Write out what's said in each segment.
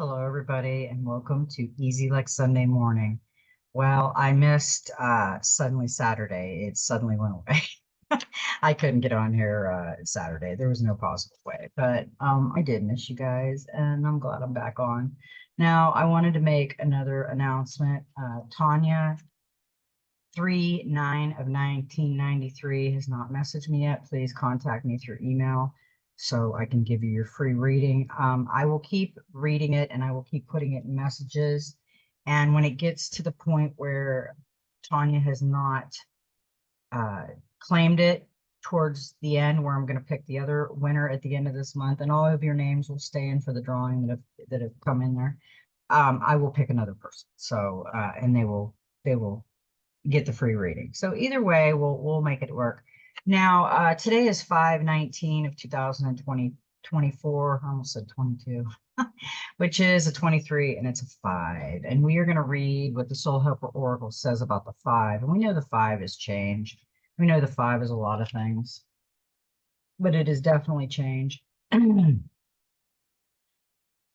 Hello, everybody, and welcome to Easy Like Sunday Morning. Well, I missed Suddenly Saturday. It suddenly went away. I couldn't get on here Saturday. There was no possible way, but I did miss you guys, and I'm glad I'm back on. Now, I wanted to make another announcement. Tanya, 3/9 of 1993 has not messaged me yet. Please contact me through email so I can give you your free reading. I will keep reading it and I will keep putting it in messages. And when it gets to the point where Tanya has not claimed it towards the end, where I'm going to pick the other winner at the end of this month, and all of your names will stay in for the drawing that have come in there. I will pick another person. So and they will get the free reading. So either way, we'll make it work. Now, today is 5/19 of 2024. I almost said 22, which is a 23 and it's a 5. And we are going to read what the Soul Helper Oracle says about the 5. And we know the 5 is change. We know the 5 is a lot of things, but it is definitely change.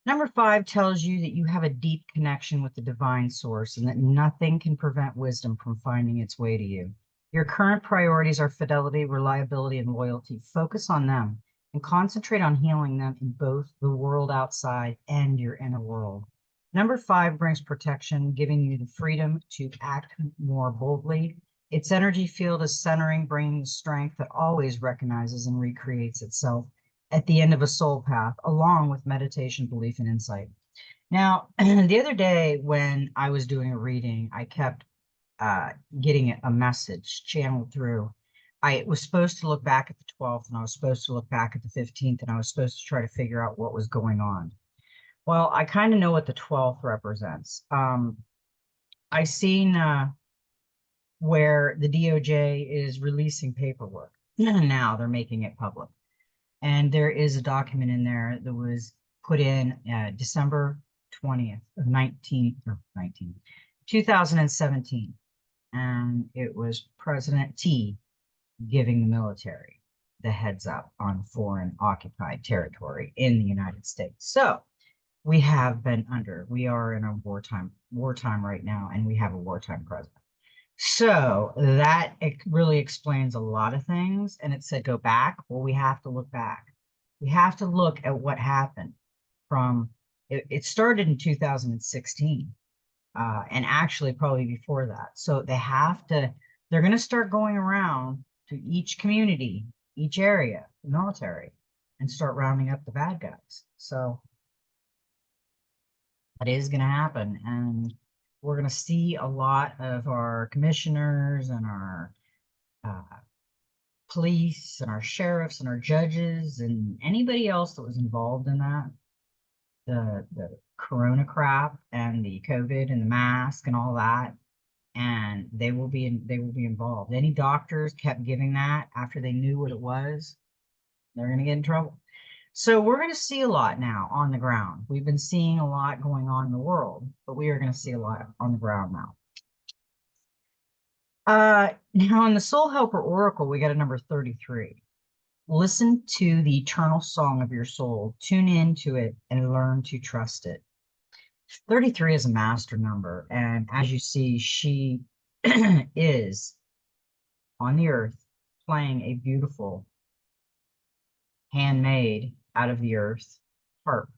Number 5 tells you that you have a deep connection with the divine source and that nothing can prevent wisdom from finding its way to you. Your current priorities are fidelity, reliability, and loyalty. Focus on them and concentrate on healing them in both the world outside and your inner world. Number 5 brings protection, giving you the freedom to act more boldly. Its energy field is centering, bringing the strength that always recognizes and recreates itself at the end of a soul path, along with meditation, belief, and insight. Now, the other day when I was doing a reading, I kept getting a message channeled through. I was supposed to look back at the 12th, and I was supposed to look back at the 15th, and I was supposed to try to figure out what was going on. Well, I kind of know what the 12th represents. I seen where the DOJ is releasing paperwork. Now they're making it public. And there is a document in there that was put in December 20th of 2017. And it was President T giving the military the heads up on foreign occupied territory in the United States. So we are in a wartime right now, and we have a wartime president. So that it really explains a lot of things. And it said, go back. Well, we have to look back. We have to look at what happened from, it started in 2016, and actually probably before that. So they're going to start going around to each community, each area, the military, and start rounding up the bad guys. So that is going to happen. And we're going to see a lot of our commissioners and our police and our sheriffs and our judges and anybody else that was involved in that, the corona crap and the COVID and the mask and all that, and they will be involved. Any doctors kept giving that after they knew what it was, they're going to get in trouble. So we're going to see a lot now on the ground. We've been seeing a lot going on in the world, but we are going to see a lot on the ground now. Now in the Soul Helper Oracle, we got a number 33. Listen to the eternal song of your soul, tune into it, and learn to trust it. 33 is a master number, and as you see, she is on the earth playing a beautiful handmade out of the earth harp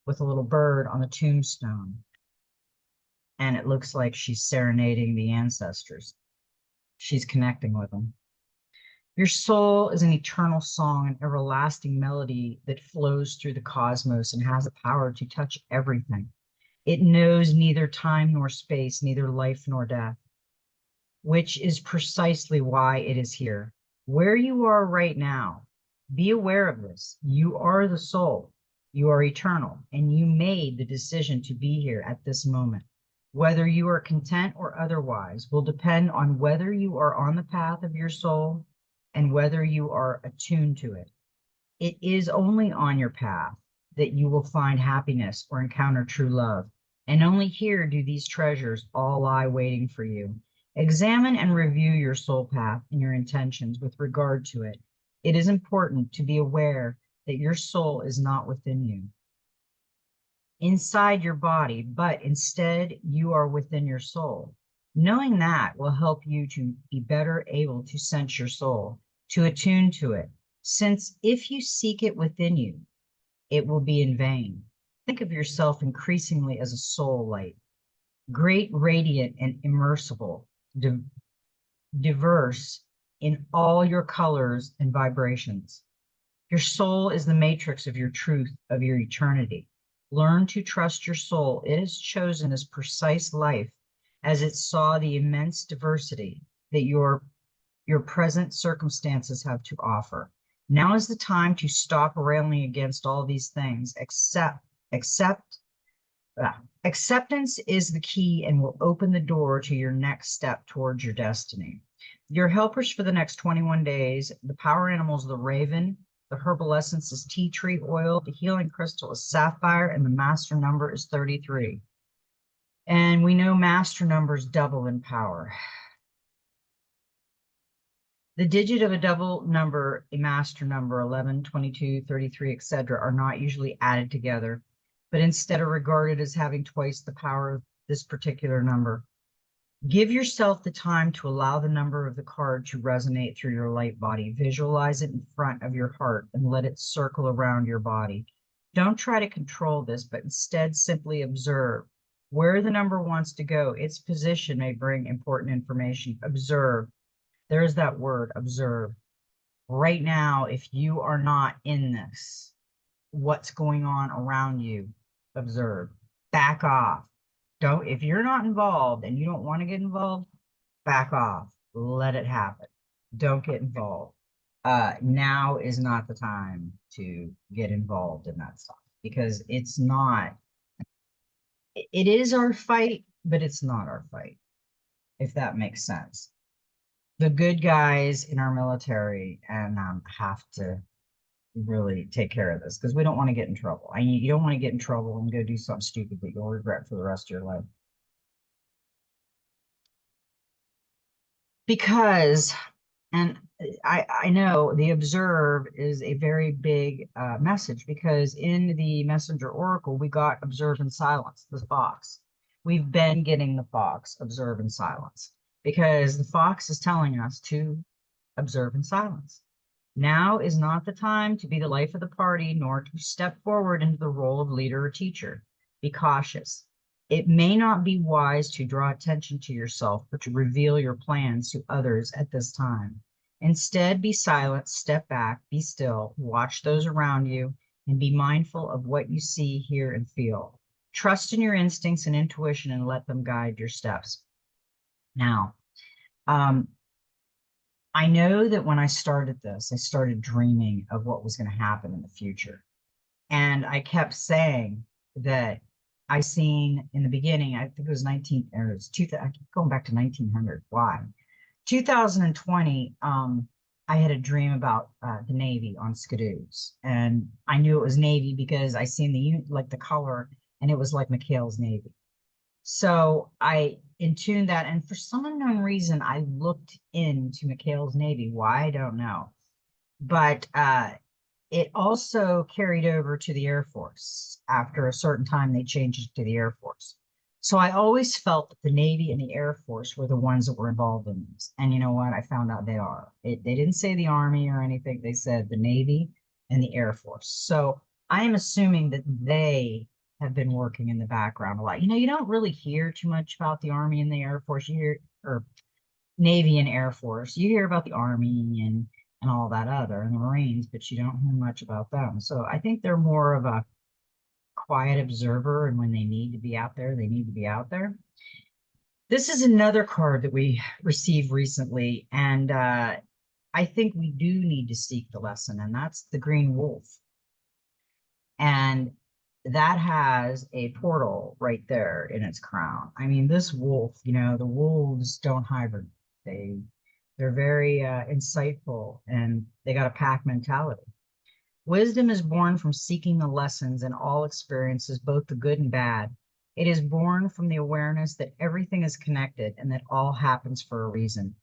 with a little bird on the tombstone. And it looks like she's serenading the ancestors. She's connecting with them. Your soul is an eternal song, an everlasting melody that flows through the cosmos and has the power to touch everything. It knows neither time nor space, neither life nor death, which is precisely why it is here. Where you are right now, be aware of this. You are the soul. You are eternal, and you made the decision to be here at this moment. Whether you are content or otherwise will depend on whether you are on the path of your soul and whether you are attuned to it. It is only on your path that you will find happiness or encounter true love. And only here do these treasures all lie waiting for you. Examine and review your soul path and your intentions with regard to it. It is important to be aware that your soul is not within you. inside your body, but instead you are within your soul. Knowing that will help you to be better able to sense your soul, to attune to it, since if you seek it within you, it will be in vain. Think of yourself increasingly as a soul light, great, radiant, and immersible, diverse in all your colors and vibrations. Your soul is the matrix of your truth, of your eternity. Learn to trust your soul. It has chosen as precise life as it saw the immense diversity that your present circumstances have to offer. Now is the time to stop railing against all these things. Acceptance is the key and will open the door to your next step towards your destiny. Your helpers for the next 21 days, the power animals, the raven, the herbal essence is tea tree oil, the healing crystal is sapphire, and the master number is 33. And we know master numbers double in power. The digit of a double number, a master number, 11, 22, 33, etc., are not usually added together, but instead are regarded as having twice the power of this particular number. Give yourself the time to allow the number of the card to resonate through your light body. Visualize it in front of your heart and let it circle around your body. Don't try to control this, but instead simply observe where the number wants to go. Its position may bring important information. Observe. There's that word, observe. Right now, if you are not in this, what's going on around you, observe. Back off. Don't, if you're not involved and you don't want to get involved, back off. Let it happen. Don't get involved. Now is not the time to get involved in that stuff because it's not, it is our fight, but it's not our fight, if that makes sense. The good guys in our military and have to really take care of this because we don't want to get in trouble. You don't want to get in trouble and go do something stupid that you'll regret for the rest of your life. Because, and I know the observe is a very big message because in the messenger oracle, we got observe and silence, the fox. We've been getting the fox, observe and silence, because the fox is telling us to observe in silence. Now is not the time to be the life of the party, nor to step forward into the role of leader or teacher. Be cautious. It may not be wise to draw attention to yourself or to reveal your plans to others at this time. Instead, be silent, step back, be still, watch those around you, and be mindful of what you see, hear, and feel. Trust in your instincts and intuition and let them guide your steps. Now, I know that when I started this, I started dreaming of what was going to happen in the future. And I kept saying that I seen in the beginning, I think it was 19, or it was 2000, I keep going back to 1900. Why? 2020, I had a dream about the Navy on Skidoos. And I knew it was Navy because I seen the color, and it was like McHale's Navy. So I intuned that, and for some unknown reason, I looked into McHale's Navy. Why? I don't know. But it also carried over to the Air Force. After a certain time, they changed it to the Air Force. So I always felt that the Navy and the Air Force were the ones that were involved in this. And you know what? I found out they are. They didn't say the Army or anything. They said the Navy and the Air Force. So I am assuming that they have been working in the background a lot. You don't really hear too much about the Army and the Air Force. You hear, or Navy and Air Force. You hear about the Army and all that other, and the Marines, but you don't hear much about them. So I think they're more of a quiet observer, and when they need to be out there, they need to be out there. This is another card that we received recently, and I think we do need to seek the lesson, and that's the green wolf. And that has a portal right there in its crown. I mean, this wolf, the wolves don't hibernate. They're very insightful, and they got a pack mentality. Wisdom is born from seeking the lessons in all experiences, both the good and bad. It is born from the awareness that everything is connected and that all happens for a reason.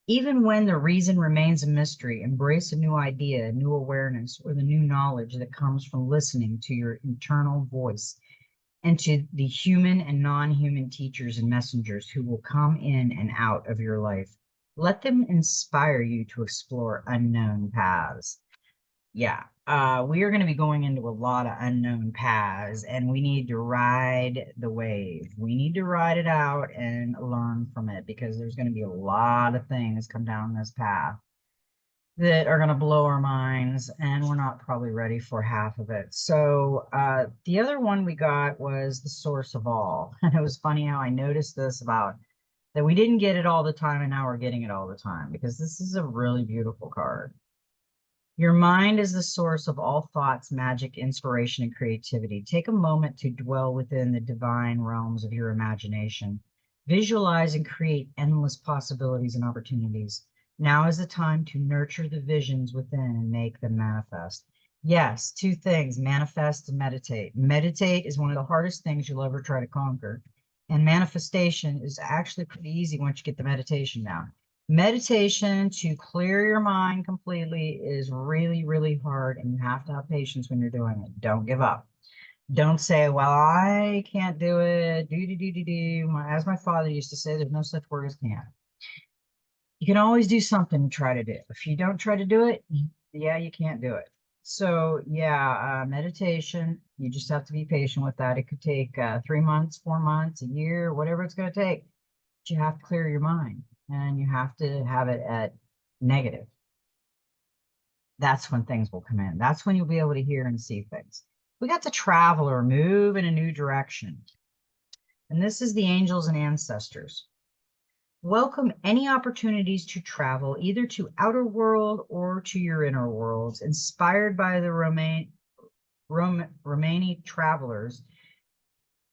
Even when the reason remains a mystery, embrace a new idea, a new awareness, or the new knowledge that comes from listening to your internal voice. and to the human and non-human teachers and messengers who will come in and out of your life. Let them inspire you to explore unknown paths. Yeah, we are going to be going into a lot of unknown paths, and we need to ride the wave. We need to ride it out and learn from it, because there's going to be a lot of things come down this path that are going to blow our minds, and we're not probably ready for half of it. So the other one we got was the source of all. And it was funny how I noticed this about that we didn't get it all the time, and now we're getting it all the time, because this is a really beautiful card. Your mind is the source of all thoughts, magic, inspiration, and creativity. Take a moment to dwell within the divine realms of your imagination. Visualize and create endless possibilities and opportunities. Now is the time to nurture the visions within and make them manifest. Yes, two things: manifest and meditate. Meditate is one of the hardest things you'll ever try to conquer. And manifestation is actually pretty easy once you get the meditation down. Meditation to clear your mind completely is really, really hard, and you have to have patience when you're doing it. Don't give up. Don't say, well, I can't do it. As my father used to say, there's no such word as can't. You can always do something to try to do. If you don't try to do it, yeah, you can't do it. So yeah, meditation, you just have to be patient with that. It could take 3 months, 4 months, a year, whatever it's going to take. But you have to clear your mind, and you have to have it at negative. That's when things will come in. That's when you'll be able to hear and see things. We got the traveler, move in a new direction. And this is the angels and ancestors. Welcome any opportunities to travel, either to outer world or to your inner worlds. Inspired by the Romani travelers,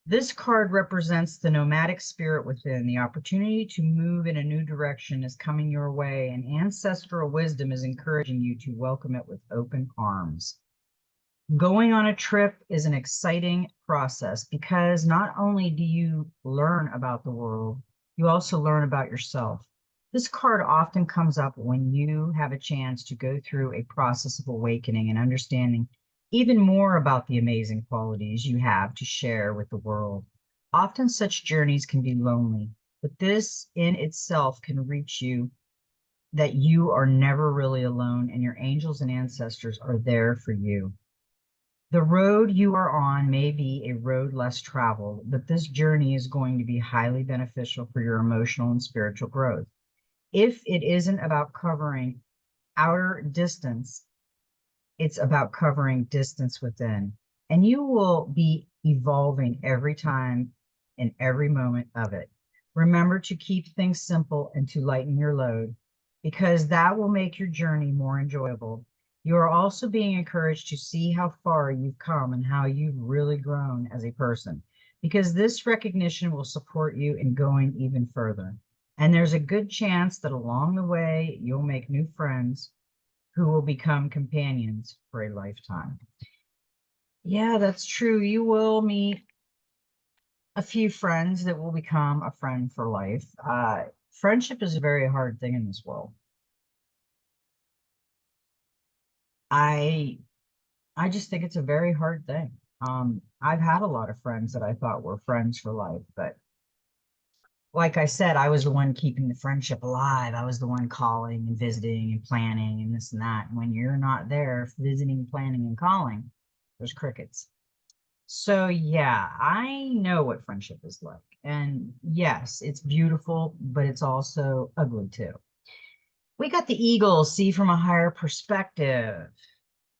this card represents the nomadic spirit within. The opportunity to move in a new direction is coming your way, and ancestral wisdom is encouraging you to welcome it with open arms. Going on a trip is an exciting process, because not only do you learn about the world, you also learn about yourself. This card often comes up when you have a chance to go through a process of awakening and understanding even more about the amazing qualities you have to share with the world. Often such journeys can be lonely, but this in itself can reach you, that you are never really alone, and your angels and ancestors are there for you. The road you are on may be a road less traveled, but this journey is going to be highly beneficial for your emotional and spiritual growth. If it isn't about covering outer distance, it's about covering distance within. And you will be evolving every time and every moment of it. Remember to keep things simple and to lighten your load, because that will make your journey more enjoyable. You are also being encouraged to see how far you've come and how you've really grown as a person, because this recognition will support you in going even further. And there's a good chance that along the way, you'll make new friends who will become companions for a lifetime. Yeah, that's true. You will meet a few friends that will become a friend for life. Friendship is a very hard thing in this world. I I just think it's a very hard thing. I've had a lot of friends that I thought were friends for life, but like I said, I was the one keeping the friendship alive. I was the one calling and visiting and planning and this and that. And when you're not there visiting, planning, and calling, there's crickets. So yeah, I know what friendship is like. And yes, it's beautiful, but it's also ugly too. We got the eagle, see from a higher perspective.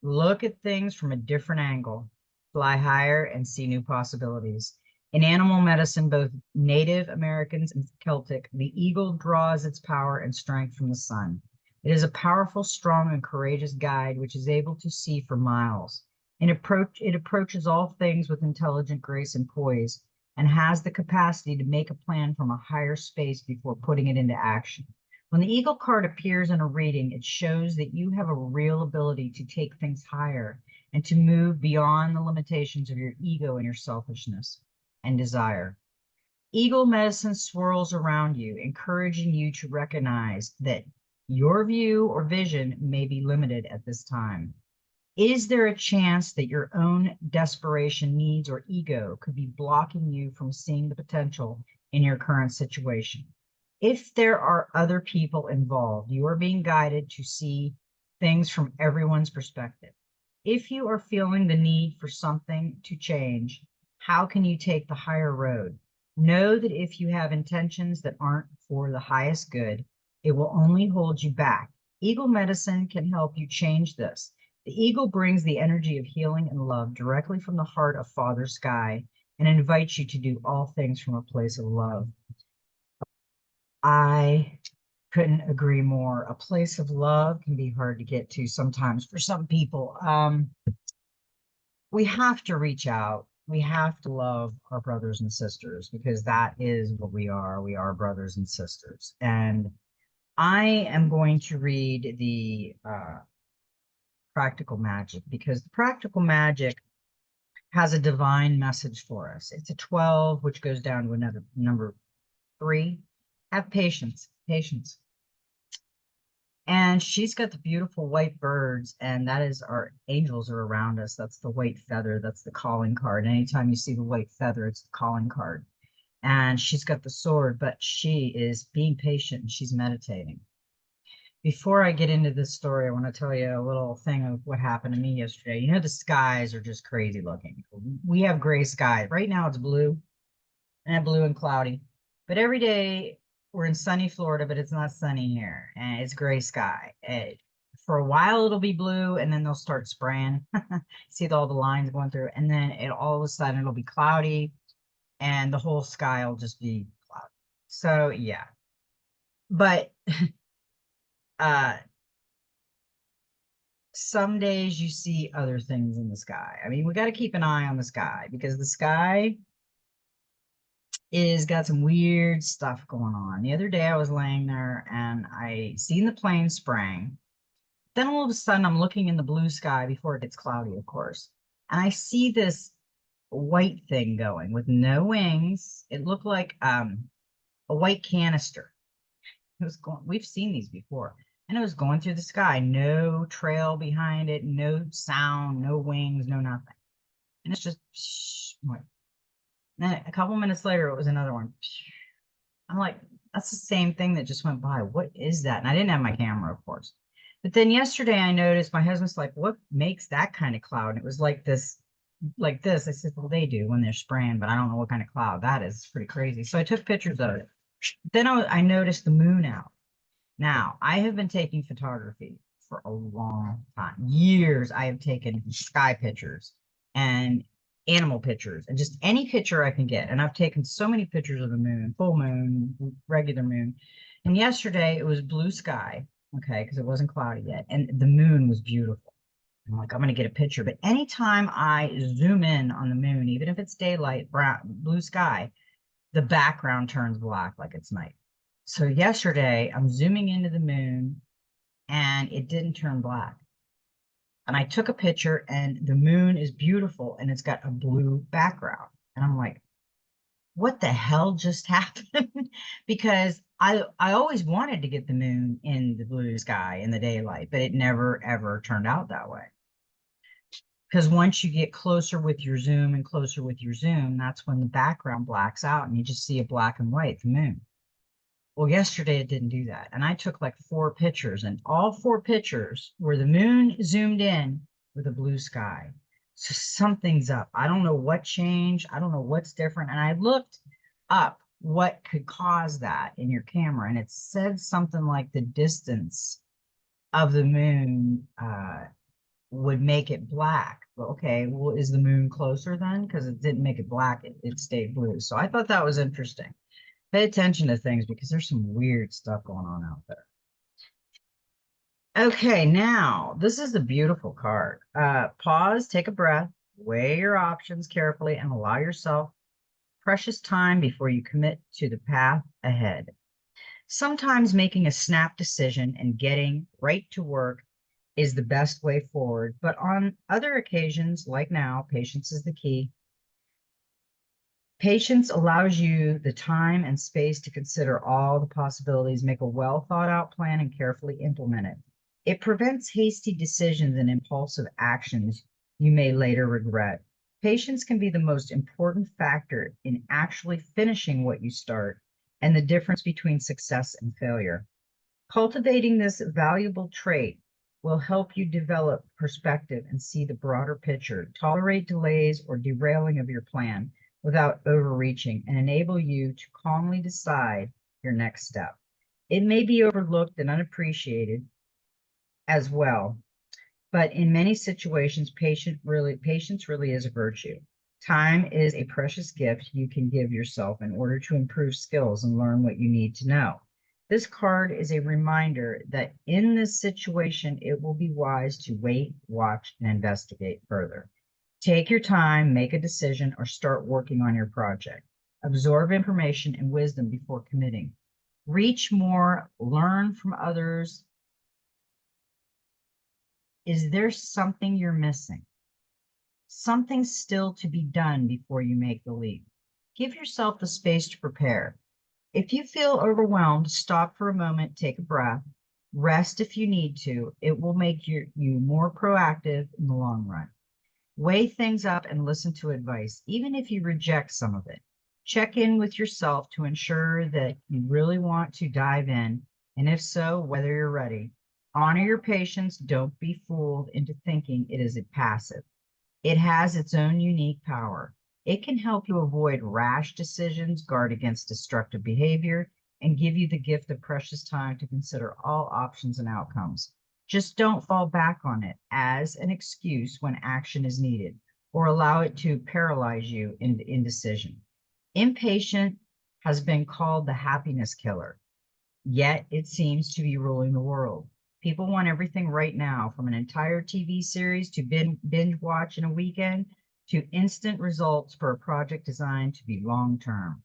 Look at things from a different angle, fly higher, and see new possibilities. In animal medicine, both Native Americans and Celtic, the eagle draws its power and strength from the sun. It is a powerful, strong, and courageous guide which is able to see for miles. It approaches all things with intelligent grace and poise, and has the capacity to make a plan from a higher space before putting it into action. When the eagle card appears in a reading, it shows that you have a real ability to take things higher and to move beyond the limitations of your ego and your selfishness and desire. Eagle medicine swirls around you, encouraging you to recognize that your view or vision may be limited at this time. Is there a chance that your own desperation, needs, or ego could be blocking you from seeing the potential in your current situation? If there are other people involved, you are being guided to see things from everyone's perspective. If you are feeling the need for something to change, how can you take the higher road? Know that if you have intentions that aren't for the highest good, it will only hold you back. Eagle medicine can help you change this. The eagle brings the energy of healing and love directly from the heart of Father Sky and invites you to do all things from a place of love. I couldn't agree more. A place of love can be hard to get to sometimes for some people. We have to reach out. We have to love our brothers and sisters because that is what we are. We are brothers and sisters. And I am going to read the practical magic because the practical magic has a divine message for us. It's a 12, which goes down to another number 3. Have patience, patience. And she's got the beautiful white birds, and that is our angels are around us. That's the white feather. That's the calling card. Anytime you see the white feather, it's the calling card. And she's got the sword, but she is being patient and she's meditating. Before I get into this story, I want to tell you a little thing of what happened to me yesterday. You know, the skies are just crazy looking. We have gray skies. Right now it's blue and cloudy. But every day we're in sunny Florida, but it's not sunny here. And it's gray sky. For a while it'll be blue and then they'll start spraying. See all the lines going through. And then all of a sudden it'll be cloudy and the whole sky will just be cloudy. So yeah. But some days you see other things in the sky. I mean, we got to keep an eye on the sky because the sky is got some weird stuff going on. The other day I was laying there and I seen the plane spraying. Then all of a sudden I'm looking in the blue sky before it gets cloudy, of course. And I see this white thing going with no wings. It looked like a white canister. It was going, we've seen these before. And it was going through the sky, no trail behind it, no sound, no wings, no nothing. And it's just then a couple minutes later, it was another one. I'm like, that's the same thing that just went by. What is that? And I didn't have my camera, of course. But then yesterday I noticed my husband's like, what makes that kind of cloud? And it was like this, like this. I said, well, they do when they're spraying, but I don't know what kind of cloud that is. It's pretty crazy. So I took pictures of it. Then I noticed the moon out. Now, I have been taking photography for a long time. Years I have taken sky pictures and animal pictures and just any picture I can get. And I've taken so many pictures of the moon, full moon, regular moon. And yesterday it was blue sky, okay, because it wasn't cloudy yet. And the moon was beautiful. I'm like, I'm going to get a picture. But anytime I zoom in on the moon, even if it's daylight, brown, blue sky, the background turns black like it's night. So yesterday I'm zooming into the moon and it didn't turn black. And I took a picture and the moon is beautiful and it's got a blue background. And I'm like, what the hell just happened? Because I always wanted to get the moon in the blue sky in the daylight, but it never ever turned out that way. Because once you get closer with your zoom and closer with your zoom, that's when the background blacks out and you just see a black and white, the moon. Well, yesterday it didn't do that. And I took like 4 pictures, and all 4 pictures were the moon zoomed in with a blue sky. So something's up. I don't know what changed. I don't know what's different. And I looked up what could cause that in your camera, and it said something like the distance of the moon would make it black. Well, okay, well, is the moon closer then? Because it didn't make it black, it stayed blue. So I thought that was interesting. Pay attention to things because there's some weird stuff going on out there. Okay, now this is a beautiful card. Pause, take a breath, weigh your options carefully, and allow yourself precious time before you commit to the path ahead. Sometimes making a snap decision and getting right to work is the best way forward, but on other occasions, like now, patience is the key. Patience allows you the time and space to consider all the possibilities, make a well thought out plan, and carefully implement it. It prevents hasty decisions and impulsive actions you may later regret. Patience can be the most important factor in actually finishing what you start and the difference between success and failure. Cultivating this valuable trait will help you develop perspective and see the broader picture, tolerate delays or derailing of your plan without overreaching, and enable you to calmly decide your next step. It may be overlooked and unappreciated as well, but in many situations, patience really is a virtue. Time is a precious gift you can give yourself in order to improve skills and learn what you need to know. This card is a reminder that in this situation, it will be wise to wait, watch, and investigate further. Take your time, make a decision, or start working on your project. Absorb information and wisdom before committing. Reach more, learn from others. Is there something you're missing? Something still to be done before you make the leap. Give yourself the space to prepare. If you feel overwhelmed, stop for a moment, take a breath, rest if you need to. It will make you more proactive in the long run. Weigh things up and listen to advice, even if you reject some of it. Check in with yourself to ensure that you really want to dive in, and if so, whether you're ready. Honor your patience. Don't be fooled into thinking it is a passive. It has its own unique power. It can help you avoid rash decisions, guard against destructive behavior, and give you the gift of precious time to consider all options and outcomes. Just don't fall back on it as an excuse when action is needed, or allow it to paralyze you in indecision. Impatient has been called the happiness killer, yet it seems to be ruling the world. People want everything right now, from an entire TV series to binge watch in a weekend to instant results for a project designed to be long term.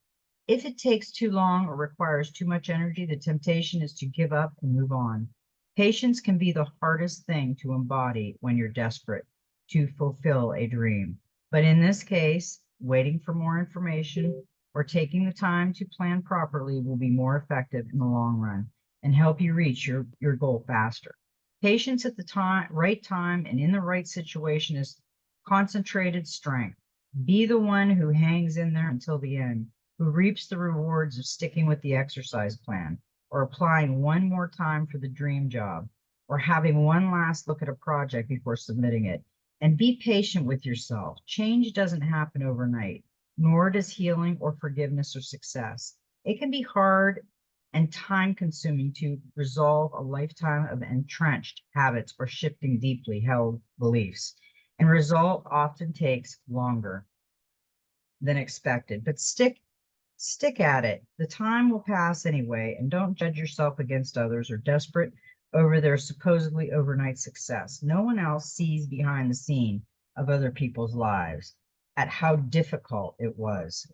If it takes too long or requires too much energy, the temptation is to give up and move on. Patience can be the hardest thing to embody when you're desperate to fulfill a dream. But in this case, waiting for more information or taking the time to plan properly will be more effective in the long run and help you reach your goal faster. Patience at the right time and in the right situation is concentrated strength. Be the one who hangs in there until the end, who reaps the rewards of sticking with the exercise plan, or applying one more time for the dream job, or having one last look at a project before submitting it. And be patient with yourself. Change doesn't happen overnight, nor does healing or forgiveness or success. It can be hard and time consuming to resolve a lifetime of entrenched habits or shifting deeply held beliefs. And result often takes longer than expected, but stick at it. The time will pass anyway, and don't judge yourself against others or desperate over their supposedly overnight success. No one else sees behind the scene of other people's lives at how difficult it was.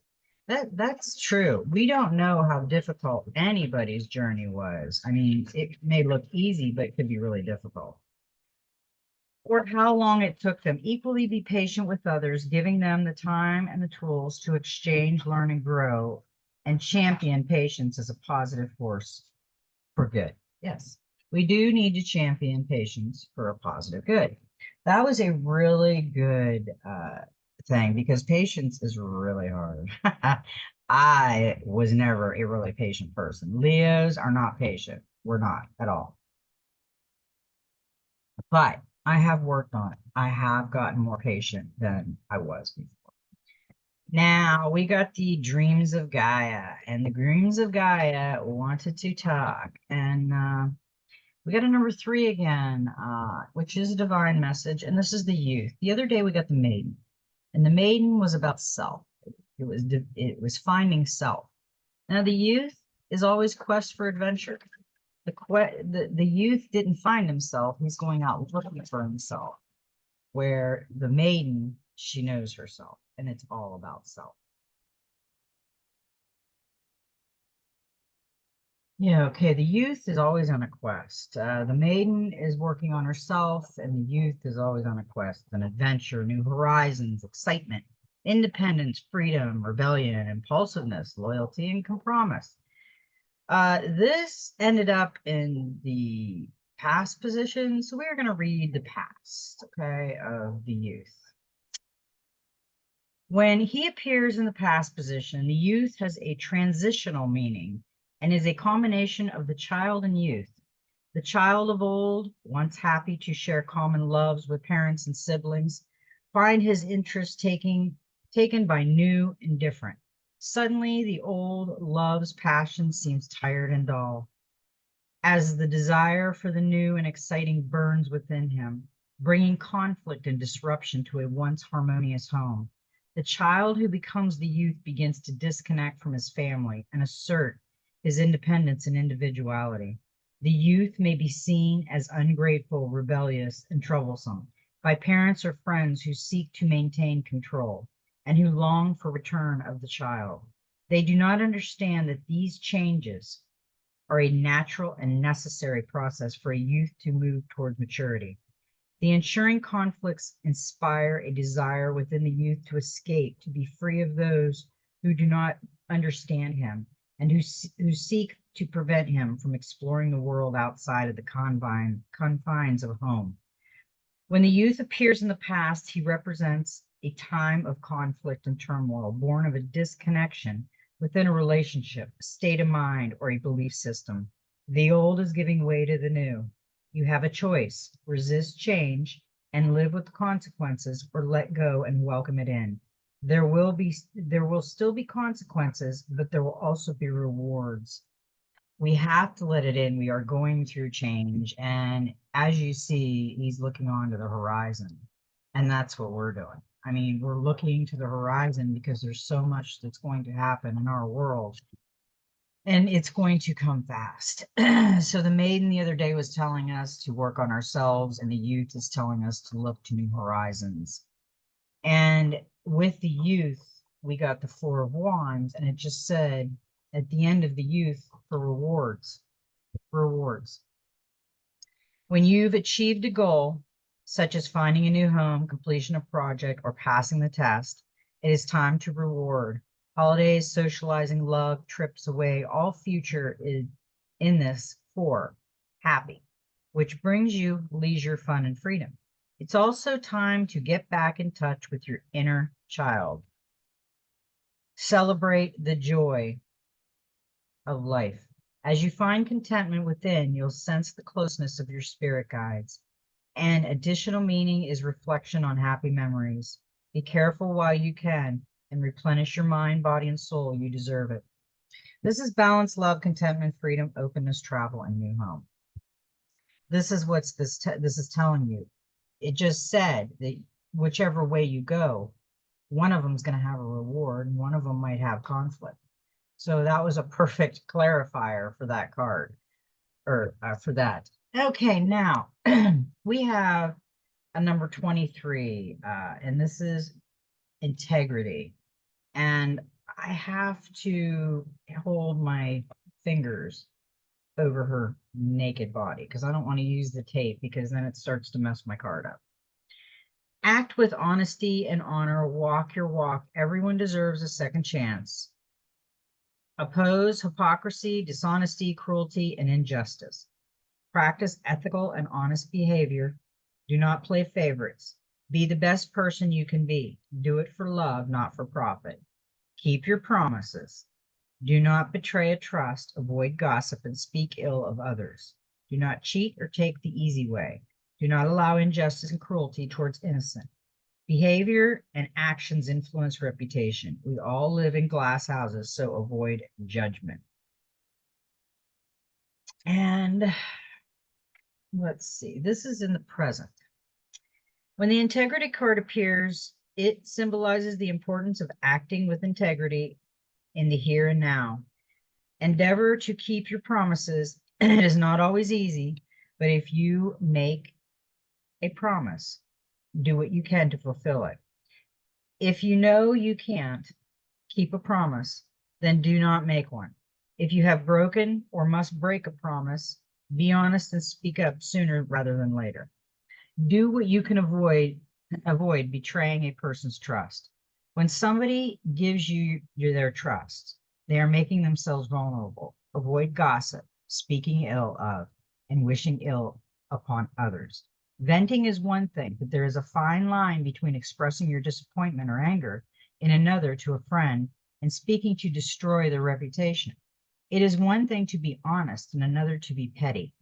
That's true. We don't know how difficult anybody's journey was. I mean, it may look easy, but it could be really difficult. Or how long it took them. Equally be patient with others, giving them the time and the tools to exchange, learn, and grow, and champion patience as a positive force for good. Yes, we do need to champion patience for a positive good. That was a really good thing, because patience is really hard. I was never a really patient person. Leos are not patient. We're not at all. But I have worked on it. I have gotten more patient than I was before. Now we got the dreams of Gaia, and the dreams of Gaia wanted to talk. And we got a number 3 again, which is a divine message. And this is the youth. The other day we got the maiden. And the maiden was about self. It was finding self. Now the youth is always quest for adventure. The youth didn't find himself. He's going out looking for himself. Where the maiden, she knows herself, and it's all about self. Yeah, okay. The youth is always on a quest. The maiden is working on herself, and the youth is always on a quest, an adventure, new horizons, excitement, independence, freedom, rebellion, impulsiveness, loyalty, and compromise. This ended up in the past position. So we're going to read the past, okay, of the youth. When he appears in the past position, the youth has a transitional meaning and is a combination of the child and youth. The child of old, once happy to share common loves with parents and siblings, find his interest taken by new and different. Suddenly, the old love's passion seems tired and dull, as the desire for the new and exciting burns within him, bringing conflict and disruption to a once harmonious home. The child who becomes the youth begins to disconnect from his family and assert his independence and individuality. The youth may be seen as ungrateful, rebellious, and troublesome by parents or friends who seek to maintain control and who long for return of the child. They do not understand that these changes are a natural and necessary process for a youth to move toward maturity. The ensuing conflicts inspire a desire within the youth to escape, to be free of those who do not understand him and who seek to prevent him from exploring the world outside of the confines of home. When the youth appears in the past, he represents a time of conflict and turmoil, born of a disconnection within a relationship, a state of mind, or a belief system. The old is giving way to the new. You have a choice: resist change and live with the consequences, or let go and welcome it in. There will still be consequences, but there will also be rewards. We have to let it in. We are going through change. And as you see, he's looking onto the horizon. And that's what we're doing. I mean, we're looking to the horizon because there's so much that's going to happen in our world. And it's going to come fast. So the maiden the other day was telling us to work on ourselves, and the youth is telling us to look to new horizons. And with the youth, we got the Four of Wands, and it just said at the end of the youth for rewards. Rewards. When you've achieved a goal, such as finding a new home, completion of project, or passing the test, it is time to reward. Holidays, socializing, love, trips away, all future is in this for happy, which brings you leisure, fun, and freedom. It's also time to get back in touch with your inner child. Celebrate the joy of life. As you find contentment within, you'll sense the closeness of your spirit guides. And additional meaning is reflection on happy memories. Be careful while you can and replenish your mind, body, and soul. You deserve it. This is balance, love, contentment, freedom, openness, travel, and new home. This is what this is telling you. It just said that whichever way you go, one of them is going to have a reward and one of them might have conflict. So that was a perfect clarifier for that card, or for that. Okay, now we have a number 23, and this is integrity. And I have to hold my fingers over her naked body because I don't want to use the tape, because then it starts to mess my card up. Act with honesty and honor. Walk your walk. Everyone deserves a second chance. Oppose hypocrisy, dishonesty, cruelty, and injustice. Practice ethical and honest behavior. Do not play favorites. Be the best person you can be. Do it for love, not for profit. Keep your promises. Do not betray a trust. Avoid gossip and speak ill of others. Do not cheat or take the easy way. Do not allow injustice and cruelty towards innocent. Behavior and actions influence reputation. We all live in glass houses, so avoid judgment. And let's see, this is in the present. When the integrity card appears, it symbolizes the importance of acting with integrity in the here and now. Endeavor to keep your promises. It is not always easy, but if you make a promise, do what you can to fulfill it. If you know you can't keep a promise, then do not make one. If you have broken or must break a promise, be honest and speak up sooner rather than later. Do what you can avoid betraying a person's trust. When somebody gives you their trust, they are making themselves vulnerable. Avoid gossip, speaking ill of, and wishing ill upon others. Venting is one thing, but there is a fine line between expressing your disappointment or anger in another to a friend and speaking to destroy their reputation. It is one thing to be honest and another to be petty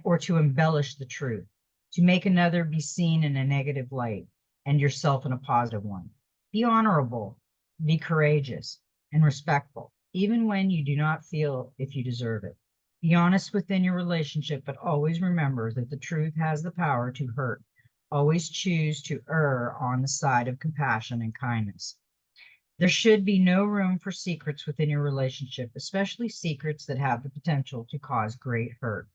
or to embellish the truth, to make another be seen in a negative light and yourself in a positive one. Be honorable, be courageous and respectful, even when you do not feel if you deserve it. Be honest within your relationship, but always remember that the truth has the power to hurt. Always choose to err on the side of compassion and kindness. There should be no room for secrets within your relationship, especially secrets that have the potential to cause great hurt.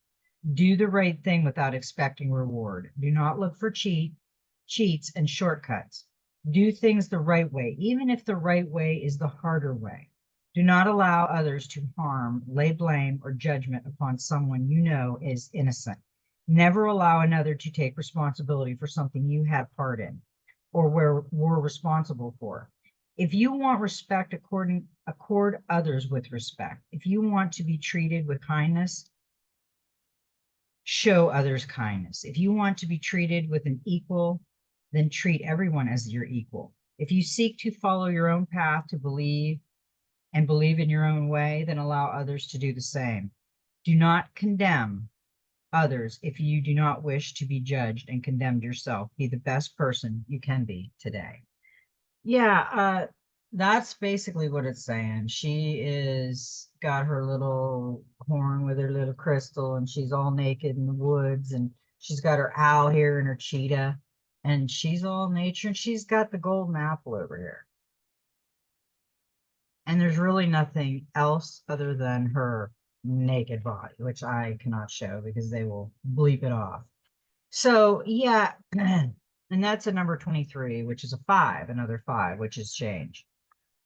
Do the right thing without expecting reward. Do not look for cheats and shortcuts. Do things the right way, even if the right way is the harder way. Do not allow others to harm, lay blame, or judgment upon someone you know is innocent. Never allow another to take responsibility for something you had part in or were responsible for. If you want respect, accord others with respect. If you want to be treated with kindness, show others kindness. If you want to be treated with an equal, then treat everyone as your equal. If you seek to follow your own path to believe in your own way, then allow others to do the same. Do not condemn others if you do not wish to be judged and condemned yourself. Be the best person you can be today. Yeah, that's basically what it's saying. She is got her little horn with her little crystal, and she's all naked in the woods, and she's got her owl here and her cheetah, and she's all nature, and she's got the golden apple over here. And there's really nothing else other than her naked body, which I cannot show because they will bleep it off. So yeah, and that's a number 23, which is a 5, another 5, which is change.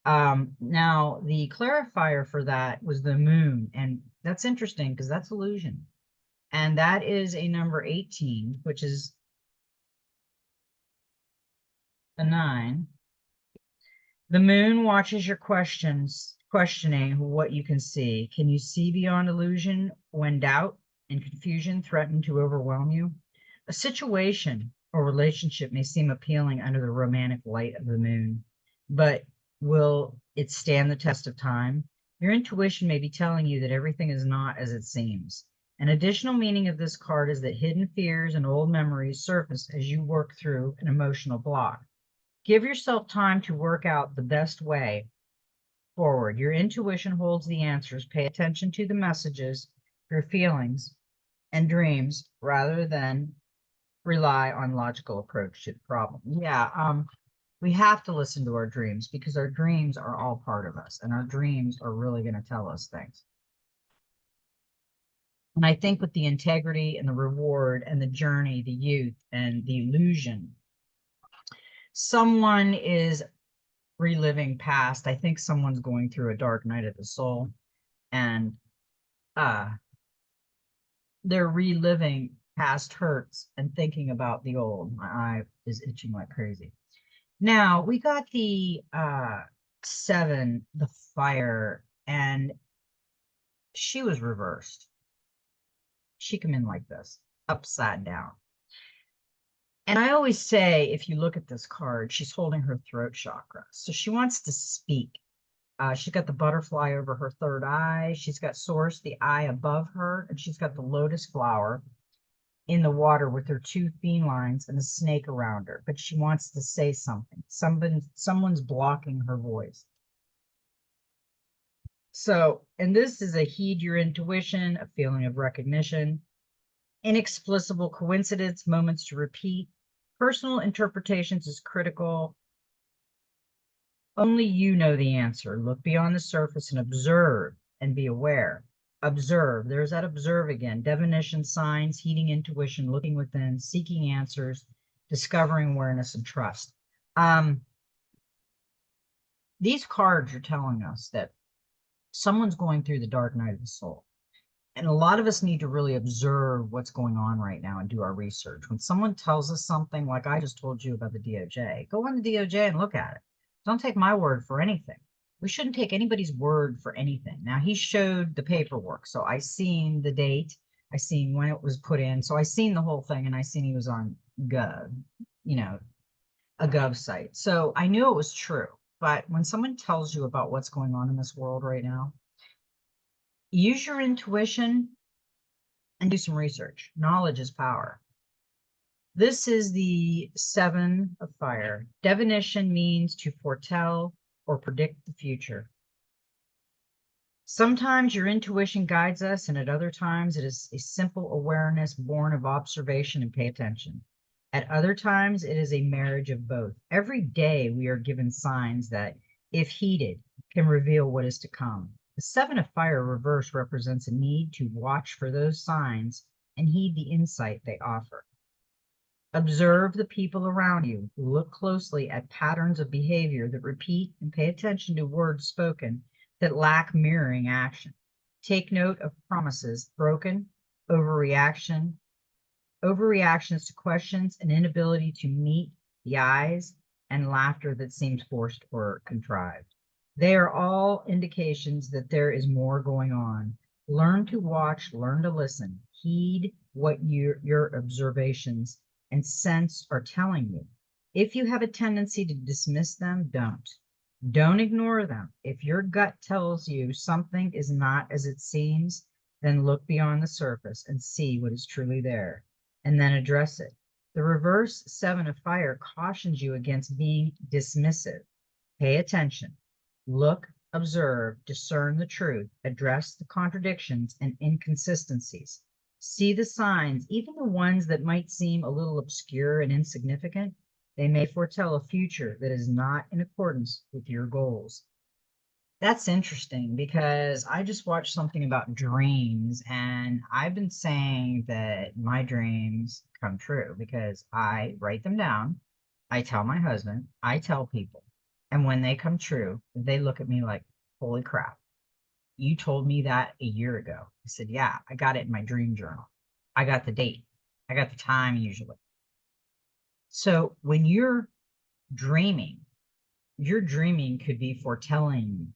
Now the clarifier for that was the moon, and that's interesting because that's illusion. And that is a number 18, which is a 9. The moon watches your questioning what you can see. Can you see beyond illusion when doubt and confusion threaten to overwhelm you? A situation or relationship may seem appealing under the romantic light of the moon, but will it stand the test of time? Your intuition may be telling you that everything is not as it seems. An additional meaning of this card is that hidden fears and old memories surface as you work through an emotional block. Give yourself time to work out the best way forward. Your intuition holds the answers. Pay attention to the messages, your feelings, and dreams rather than rely on logical approach to the problem. Yeah, we have to listen to our dreams because our dreams are all part of us, and our dreams are really going to tell us things. And I think with the integrity and the reward and the journey, the youth and the illusion, someone is reliving past. I think someone's going through a dark night of the soul, and they're reliving past hurts and thinking about the old. My eye is itching like crazy. Now we got the 7, the fire, and she was reversed. She come in like this, upside down. And I always say, if you look at this card, she's holding her throat chakra. So she wants to speak. She's got the butterfly over her third eye. She's got Source, the eye above her, and she's got the lotus flower in the water with her 2 felines and a snake around her. But she wants to say something. Someone's blocking her voice. So, and this is a heed your intuition, a feeling of recognition, inexplicable coincidence, moments to repeat. Personal interpretations is critical. Only you know the answer. Look beyond the surface and observe and be aware. Observe. There's that observe again. Divination, signs, heeding intuition, looking within, seeking answers, discovering awareness and trust. These cards are telling us that someone's going through the dark night of the soul. And a lot of us need to really observe what's going on right now and do our research. When someone tells us something, like I just told you about the DOJ, go on the DOJ and look at it. Don't take my word for anything. We shouldn't take anybody's word for anything. Now, he showed the paperwork, so I seen the date. I seen when it was put in. So I seen the whole thing, and I seen he was on Gov, you know, a Gov site. So I knew it was true. But when someone tells you about what's going on in this world right now, use your intuition and do some research. Knowledge is power. This is the 7 of fire. Divination means to foretell or predict the future. Sometimes your intuition guides us, and at other times it is a simple awareness born of observation and pay attention. At other times, it is a marriage of both. Every day we are given signs that, if heeded, can reveal what is to come. The 7 of fire reverse represents a need to watch for those signs and heed the insight they offer. Observe the people around you. Look closely at patterns of behavior that repeat, and pay attention to words spoken that lack mirroring action. Take note of promises broken, overreactions to questions, and inability to meet the eyes, and laughter that seems forced or contrived. They are all indications that there is more going on. Learn to watch, learn to listen, heed what your observations and sense are telling you. If you have a tendency to dismiss them, don't. Don't ignore them. If your gut tells you something is not as it seems, then look beyond the surface and see what is truly there, and then address it. The reverse 7 of fire cautions you against being dismissive. Pay attention. Look, observe, discern the truth, address the contradictions and inconsistencies. See the signs, even the ones that might seem a little obscure and insignificant. They may foretell a future that is not in accordance with your goals. That's interesting because I just watched something about dreams, and I've been saying that my dreams come true because I write them down. I tell my husband, I tell people, and when they come true, they look at me like, holy crap, you told me that a year ago. I said, yeah, I got it in my dream journal. I got the date. I got the time usually. So when you're dreaming, your dreaming could be foretelling.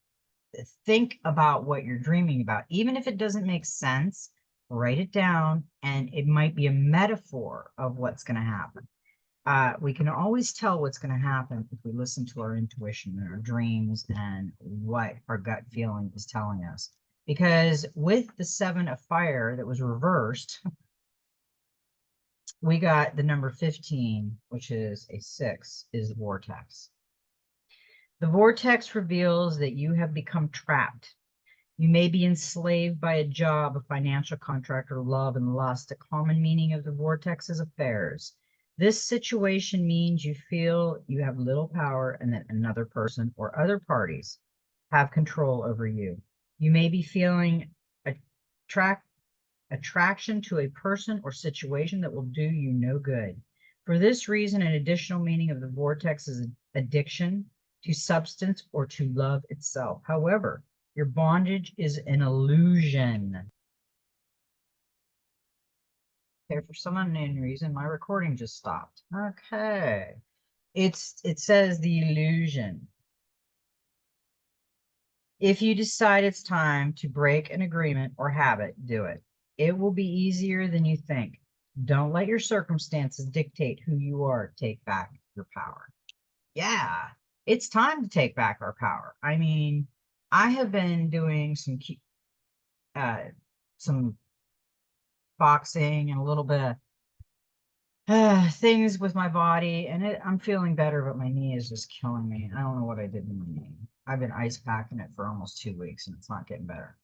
Think about what you're dreaming about. Even if it doesn't make sense, write it down, and it might be a metaphor of what's going to happen. We can always tell what's going to happen if we listen to our intuition and our dreams and what our gut feeling is telling us. Because with the 7 of fire that was reversed, we got the number 15, which is a 6, is the vortex. The vortex reveals that you have become trapped. You may be enslaved by a job, a financial contract, or love and lust. A common meaning of the vortex is affairs. This situation means you feel you have little power and that another person or other parties have control over you. You may be feeling attraction to a person or situation that will do you no good. For this reason, an additional meaning of the vortex is addiction to substance or to love itself. However, your bondage is an illusion. Okay, for some unknown reason, my recording just stopped. Okay. It says the illusion. If you decide it's time to break an agreement or habit, do it. It will be easier than you think. Don't let your circumstances dictate who you are. Take back your power. Yeah, it's time to take back our power. I mean, I have been doing some boxing and a little bit of things with my body, and I'm feeling better, but my knee is just killing me. I don't know what I did to my knee. I've been ice packing it for almost 2 weeks, and it's not getting better.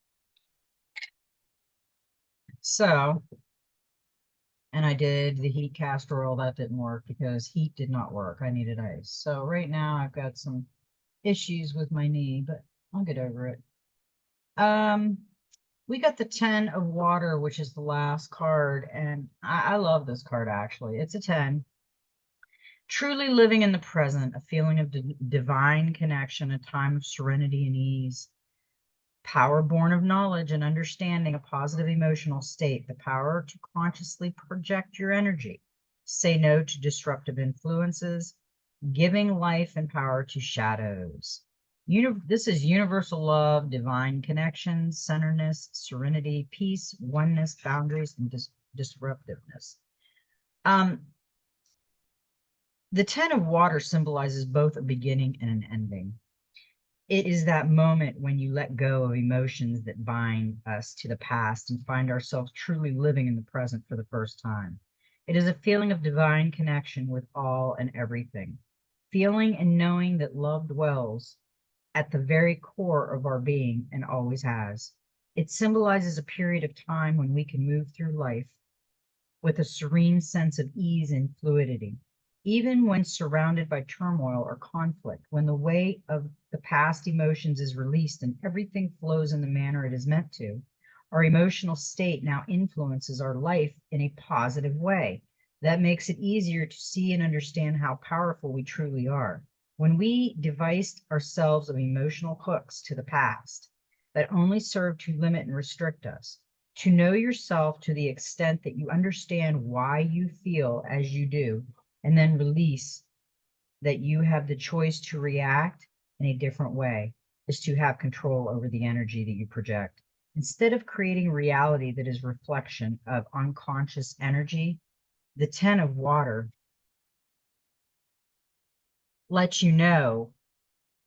So, and I did the heat castor oil. That didn't work because heat did not work. I needed ice. So right now I've got some issues with my knee, but I'll get over it. We got the 10 of water, which is the last card, and I love this card actually. It's a 10. Truly living in the present, a feeling of divine connection, a time of serenity and ease. Power born of knowledge and understanding, a positive emotional state, the power to consciously project your energy. Say no to disruptive influences, giving life and power to shadows. This is universal love, divine connections, centeredness, serenity, peace, oneness, boundaries, and disruptiveness. The Ten of Water symbolizes both a beginning and an ending. It is that moment when you let go of emotions that bind us to the past and find ourselves truly living in the present for the first time. It is a feeling of divine connection with all and everything, feeling and knowing that love dwells at the very core of our being and always has. It symbolizes a period of time when we can move through life with a serene sense of ease and fluidity. Even when surrounded by turmoil or conflict, when the weight of the past emotions is released and everything flows in the manner it is meant to, our emotional state now influences our life in a positive way. That makes it easier to see and understand how powerful we truly are. When we devised ourselves of emotional hooks to the past that only serve to limit and restrict us, to know yourself to the extent that you understand why you feel as you do, and then release that you have the choice to react in a different way, is to have control over the energy that you project. Instead of creating reality that is reflection of unconscious energy, the Ten of Water lets you know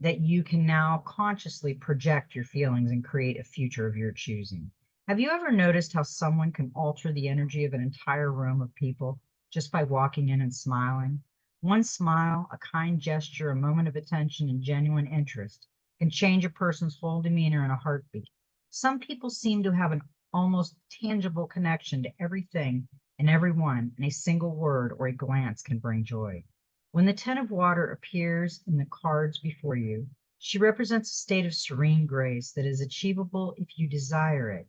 that you can now consciously project your feelings and create a future of your choosing. Have you ever noticed how someone can alter the energy of an entire room of people just by walking in and smiling? One smile, a kind gesture, a moment of attention and genuine interest can change a person's whole demeanor in a heartbeat. Some people seem to have an almost tangible connection to everything and everyone, and a single word or a glance can bring joy. When the Ten of Water appears in the cards before you, she represents a state of serene grace that is achievable if you desire it.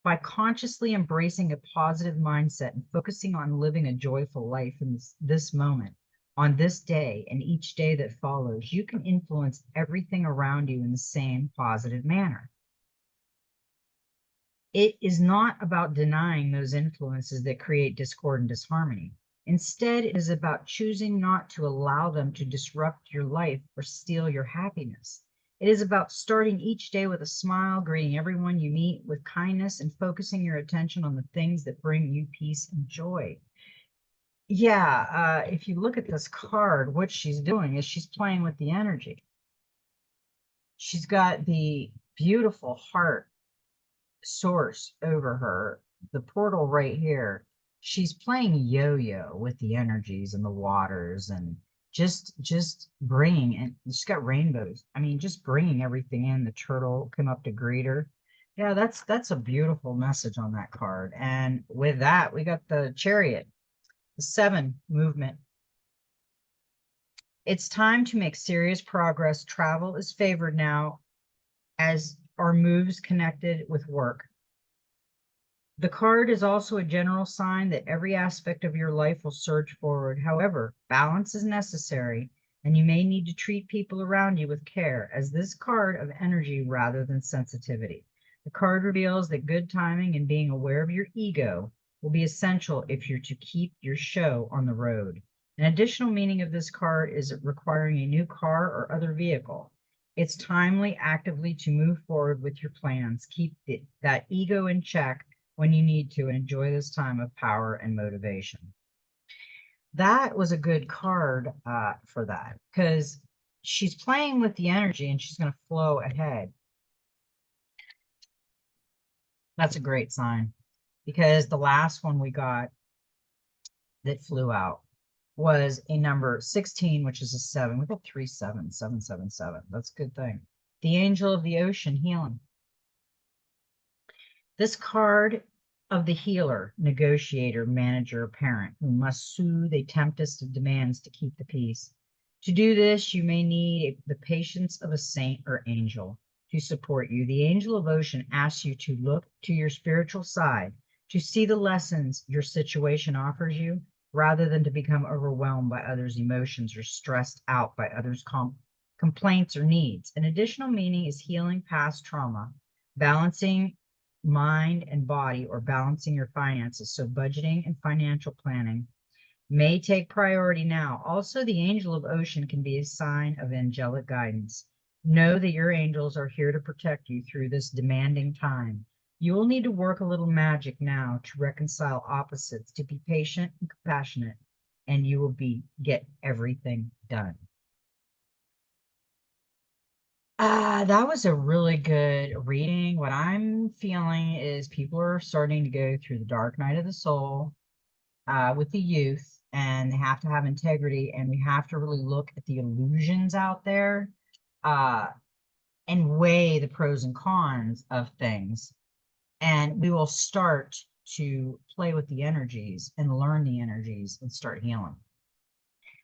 By consciously embracing a positive mindset and focusing on living a joyful life in this moment, on this day and each day that follows, you can influence everything around you in the same positive manner. It is not about denying those influences that create discord and disharmony. Instead, it is about choosing not to allow them to disrupt your life or steal your happiness. It is about starting each day with a smile, greeting everyone you meet with kindness, and focusing your attention on the things that bring you peace and joy. Yeah, if you look at this card, what she's doing is she's playing with the energy. She's got the beautiful heart source over her, the portal right here. She's playing yo-yo with the energies and the waters and just bringing, and she's got rainbows. I mean, just bringing everything in. The turtle came up to greet her. Yeah, that's a beautiful message on that card. And with that, we got the Chariot, the 7 movement. It's time to make serious progress. Travel is favored now as our moves connected with work. The card is also a general sign that every aspect of your life will surge forward. However, balance is necessary, and you may need to treat people around you with care, as this card of energy rather than sensitivity. The card reveals that good timing and being aware of your ego will be essential if you're to keep your show on the road. An additional meaning of this card is requiring a new car or other vehicle. It's timely actively to move forward with your plans. Keep that ego in check when you need to, and enjoy this time of power and motivation. That was a good card for that, because she's playing with the energy and she's going to flow ahead. That's a great sign, because the last one we got that flew out was a number 16, which is a 7. We got 3 7s, 7 7 7. That's a good thing. The Angel of the Ocean, healing. This card of the healer, negotiator, manager, parent, who must soothe a tempest of demands to keep the peace. To do this, you may need the patience of a saint or angel to support you. The angel of ocean asks you to look to your spiritual side, to see the lessons your situation offers you, rather than to become overwhelmed by others' emotions or stressed out by others' complaints or needs. An additional meaning is healing past trauma, balancing mind and body, or balancing your finances. So budgeting and financial planning may take priority now. Also, the angel of ocean can be a sign of angelic guidance. Know that your angels are here to protect you through this demanding time. You will need to work a little magic now to reconcile opposites, to be patient and compassionate, and you will get everything done. That was a really good reading. What I'm feeling is people are starting to go through the dark night of the soul with the youth, and they have to have integrity, and we have to really look at the illusions out there uh, and weigh the pros and cons of things. And we will start to play with the energies and learn the energies and start healing.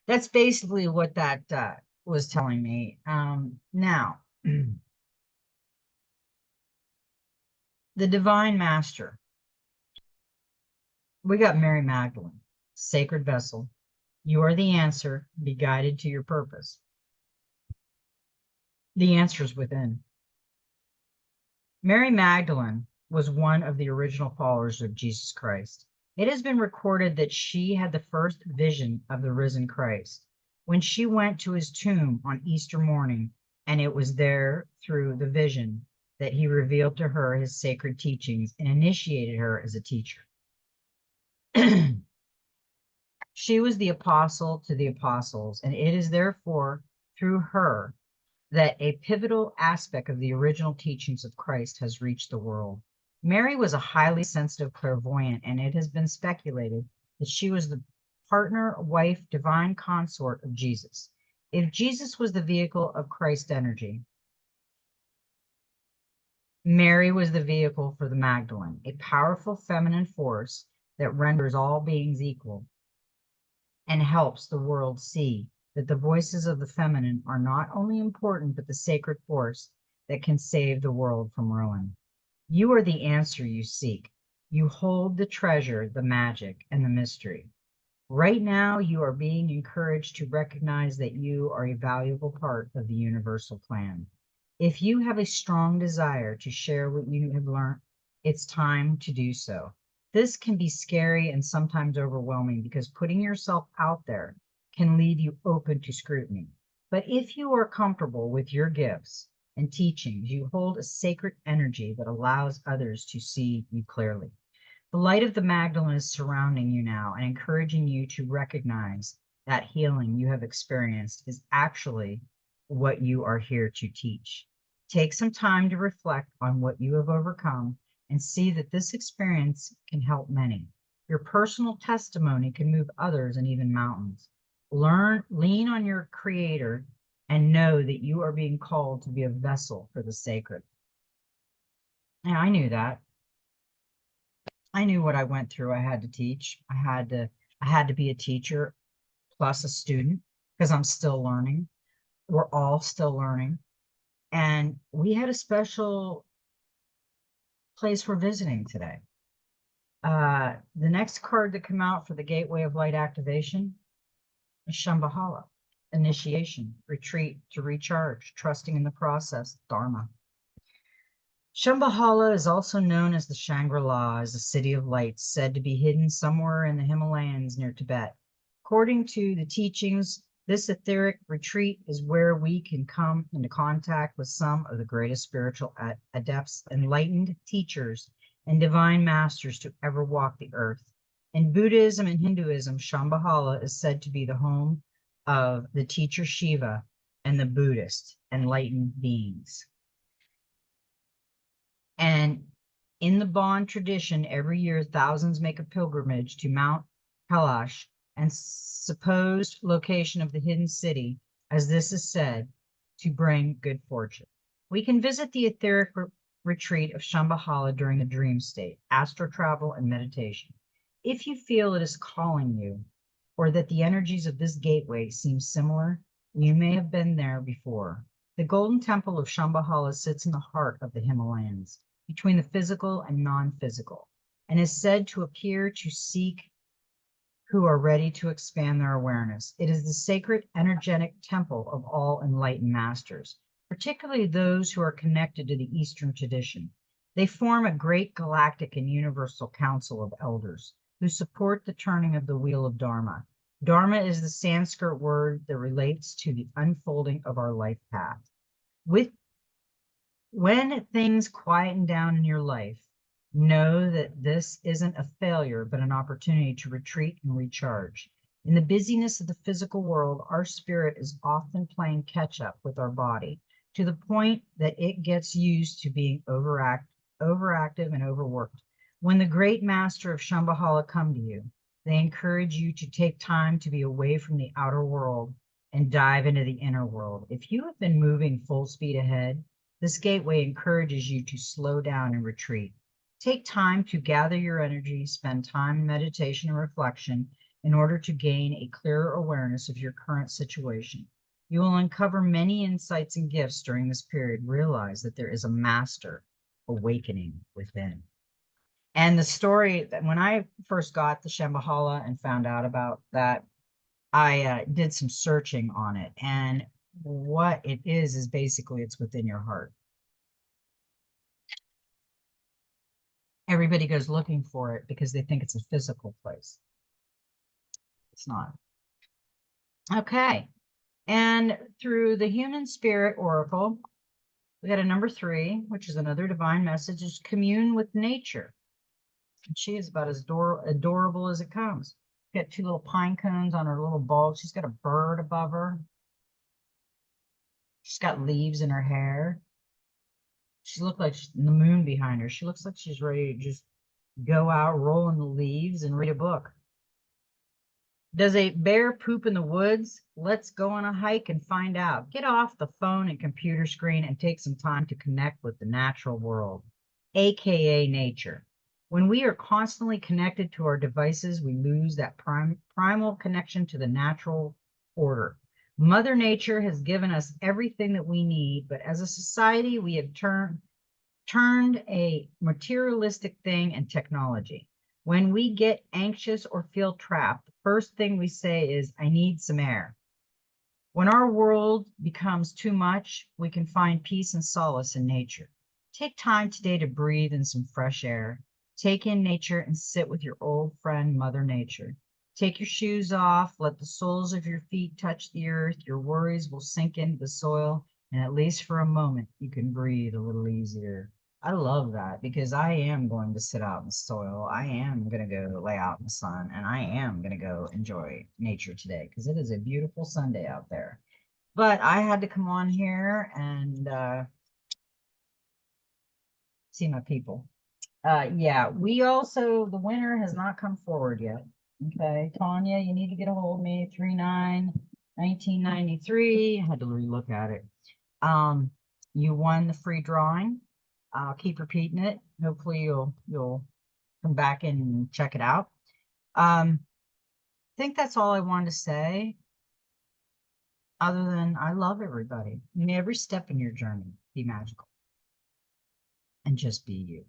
That's basically what that was telling me. Now, the Divine Master. We got Mary Magdalene, sacred vessel. You are the answer. Be guided to your purpose. The answer is within. Mary Magdalene was one of the original followers of Jesus Christ. It has been recorded that she had the first vision of the risen Christ when she went to his tomb on Easter morning, and it was there through the vision that he revealed to her his sacred teachings and initiated her as a teacher. She was the apostle to the apostles, and it is therefore through her that a pivotal aspect of the original teachings of Christ has reached the world. Mary was a highly sensitive clairvoyant, and it has been speculated that she was the partner, wife, divine consort of Jesus. If Jesus was the vehicle of Christ's energy, Mary was the vehicle for the Magdalene, a powerful feminine force that renders all beings equal and helps the world see that the voices of the feminine are not only important, but the sacred force that can save the world from ruin. You are the answer you seek. You hold the treasure, the magic, and the mystery. Right now, you are being encouraged to recognize that you are a valuable part of the universal plan. If you have a strong desire to share what you have learned, it's time to do so. This can be scary and sometimes overwhelming because putting yourself out there can leave you open to scrutiny. But if you are comfortable with your gifts and teachings, you hold a sacred energy that allows others to see you clearly. The light of the Magdalene is surrounding you now and encouraging you to recognize that healing you have experienced is actually what you are here to teach. Take some time to reflect on what you have overcome and see that this experience can help many. Your personal testimony can move others and even mountains. Lean on your Creator, and know that you are being called to be a vessel for the sacred. Yeah, I knew that. I knew what I went through. I had to teach. I had to be a teacher plus a student because I'm still learning. We're all still learning. And we had a special place we're visiting today. The next card that came out for the Gateway of Light activation is Shambhala, initiation, retreat to recharge, trusting in the process, Dharma. Shambhala is also known as the Shangri-La, as a city of lights said to be hidden somewhere in the Himalayas near Tibet. According to the teachings, this etheric retreat is where we can come into contact with some of the greatest spiritual adepts, enlightened teachers, and divine masters to ever walk the earth. In Buddhism and Hinduism, Shambhala is said to be the home of the teacher Shiva and the Buddhist enlightened beings. And in the Bon tradition, every year thousands make a pilgrimage to Mount Kailash and supposed location of the hidden city, as this is said to bring good fortune. We can visit the etheric retreat of Shambhala during a dream state, astral travel, and meditation. If you feel it is calling you, or that the energies of this gateway seem similar, you may have been there before. The Golden Temple of Shambhala sits in the heart of the Himalayas, between the physical and non-physical, and is said to appear to seek who are ready to expand their awareness. It is the sacred, energetic temple of all enlightened masters, particularly those who are connected to the Eastern tradition. They form a great galactic and universal council of elders who support the turning of the wheel of Dharma. Dharma is the Sanskrit word that relates to the unfolding of our life path. With When things quieten down in your life, know that this isn't a failure, but an opportunity to retreat and recharge. In the busyness of the physical world, our spirit is often playing catch up with our body to the point that it gets used to being overactive and overworked. When the great master of Shambhala come to you, they encourage you to take time to be away from the outer world and dive into the inner world. If you have been moving full speed ahead, this gateway encourages you to slow down and retreat. Take time to gather your energy, spend time in meditation and reflection in order to gain a clearer awareness of your current situation. You will uncover many insights and gifts during this period. Realize that there is a master awakening within. And the story that when I first got the Shambhala and found out about that, I did some searching on it. And what it is basically it's within your heart. Everybody goes looking for it because they think it's a physical place. It's not. Okay. And through the Human Spirit Oracle, we got a number 3, which is another divine message, is commune with nature. And she is about as adorable as it comes. Got 2 little pine cones on her little bulb. She's got a bird above her. She's got leaves in her hair. She looks like the moon behind her. She looks like she's ready to just go out, roll in the leaves, and read a book. Does a bear poop in the woods? Let's go on a hike and find out. Get off the phone and computer screen and take some time to connect with the natural world, aka nature. When we are constantly connected to our devices, we lose that primal connection to the natural order. Mother Nature has given us everything that we need, but as a society, we have turned a materialistic thing and technology. When we get anxious or feel trapped, the first thing we say is, I need some air. When our world becomes too much, we can find peace and solace in nature. Take time today to breathe in some fresh air. Take in nature and sit with your old friend, Mother Nature. Take your shoes off, let the soles of your feet touch the earth. Your worries will sink into the soil, and at least for a moment, you can breathe a little easier. I love that because I am going to sit out in the soil. I am going to go lay out in the sun, and I am going to go enjoy nature today because it is a beautiful Sunday out there. But I had to come on here and see my people. Yeah, we also, the winner has not come forward yet. Okay, Tanya, you need to get a hold of me, 3/9/1993. I had to relook at it. You won the free drawing. I'll keep repeating it. Hopefully you'll come back and check it out. I think that's all I wanted to say, other than I love everybody. May every step in your journey be magical and just be you.